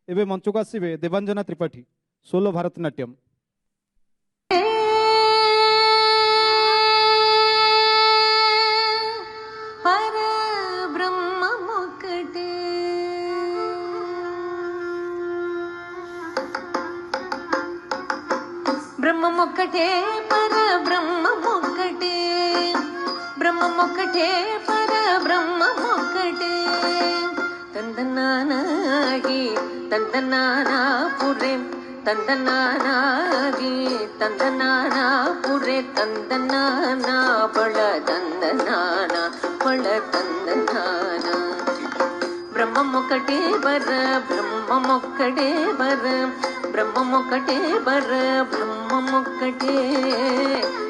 ଏବେ ମଞ୍ଚକୁ ଆସିବେ ଦେବାଞ୍ଜନା ତ୍ରିପାଠୀ ସୋଲୋ ଭାରତନାଟ୍ୟମ। బ్రహ్మమొక్కటే పర బ్రహ్మమొక్కటే, బ్రహ్మమొక్కటే పర బ్రహ్మమొక్కటే. తందనానాగి తందనానా పురే, తందనానాగి తందనానా పురే, తందనానా బళ తందనానా బళ తందనానా. బ్రహ్మమొక్కటే బర బ్రహ్మమొక్కటే బర, బ్రహ్మమొక్కటే బర బ్రహ్మమొక్కటే.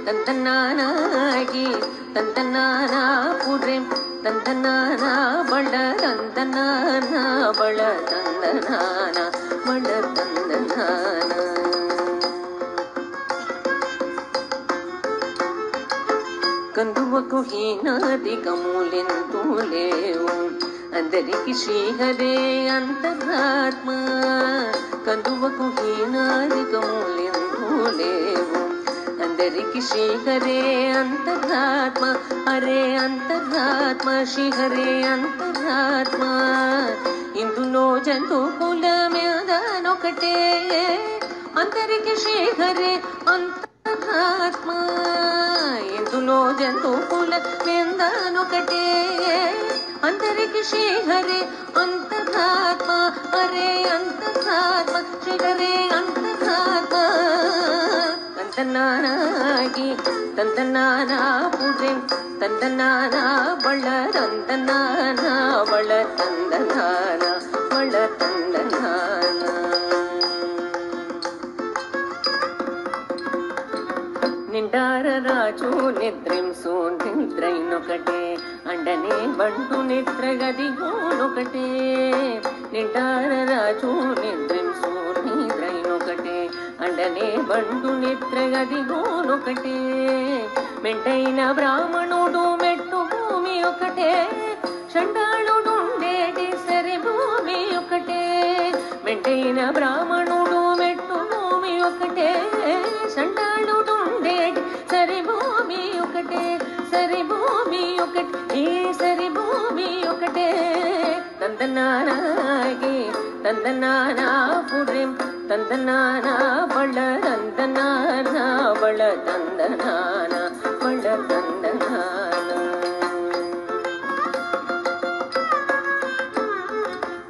తందనానాగి తందనానా పురే, తందనానా బళ తందనానా బళ తందనానా బళ తందనానా. కందువకు హీనాదికములెంతూ లేవు, అందరికి శ్రీహరే అంతరాత్మ. కందువకు హీనాదికములెంతూ లేవు, అందరికి శ్రీహరే అంతరాత్మ. హరే అంతరాత్మ శ్రీహరే అంతరాత్మ. ఇందులో జంతు కులమేదనొకటే, అందరికి శ్రీహరే అంతరాత్మ. ఇందులో జంతు కులమేదనొకటే, అందరికి శ్రీహరే అంతరాత్మ. హరే అంతరాత్మ శ్రీహరే అంతరాత్మ. తందనానాగి తందనానా పురే, తందనానా బళ తందనానా బళ తందనానా బళ తందనానా. నిండార రాజు నిద్రింసు నిద్రైనొకటే, అండనే బంటు నిద్రగదిగోనొకటే. నిండార రాజు నిద్రింసు నిద్రైనొకటే, అండనే బంటు నిద్రగదిగోనొకటే. మెంటైన బ్రాహ్మణుడు మెట్టు భూమి ఒకటే, చండాళుడుండేటి సరి భూమి ఒకటే. మెంటైన బ్రాహ్మణుడు మెట్టు భూమి ఒకటే, చండాళుడుండేటి సరి భూమి ఒకటే. సరి భూమి ఒకటే, ఈ సరి భూమి ఒకటే. తందనానాగి తందనానా పురే, తందనానా బళ తందనానా బళ తందనానా బళ తందనానా.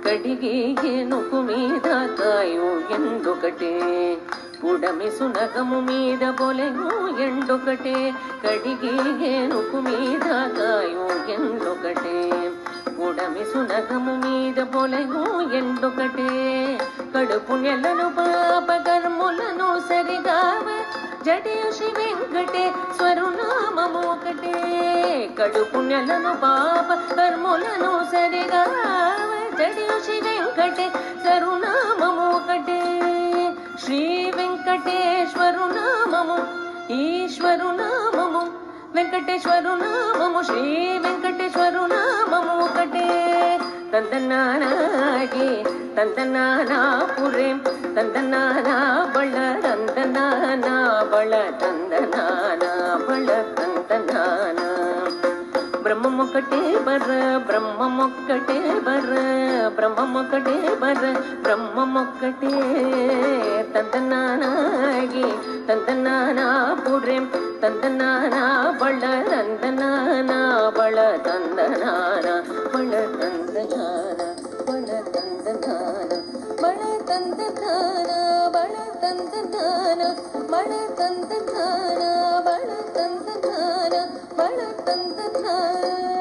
కడిగి ఏనుగు మీద కాయు ఎండొకటే, పుడమి సునకము మీద బొలెను ఎండొకటే. కడిగి ఏనుగు మీద కాయు ఎండొకటే, పుడమి సునకము మీద బొలెను ఎండొకటే. కడుపు నెలను పాప కర్ములను సరిగావ, జడయు శ్రీ వెంకటేశ్వరు నామము ఒకటే. కడుపు నెలను పాప కర్ములను సరిగావ, జడయు శ్రీ వెంకటేశ్వరు నామము ఒకటే. శ్రీ వెంకటేశ్వరు నామము ఈశ్వరు నామము, వెంకటేశ్వరు నామము శ్రీ వెంకటేశ్వరు నామము ఒకటే. తందనానాగి తందనానా పురే, తందనానా బళ తందనానా బళ తందనానా బళ తందనానా. బ్రహ్మమొక్కటే బర బ్రహ్మమొక్కటే బర, బ్రహ్మమొక్కటే బర బ్రహ్మమొక్కటే. తందనానాగి తందనానా పురే, తందనానా బళ తందనానా బళ తందనానా బళ తందనానా బళ తందనానా బళ తందనానా బళ తందనానా బళ తందనానా బళ తందనానా బళ తందనానా.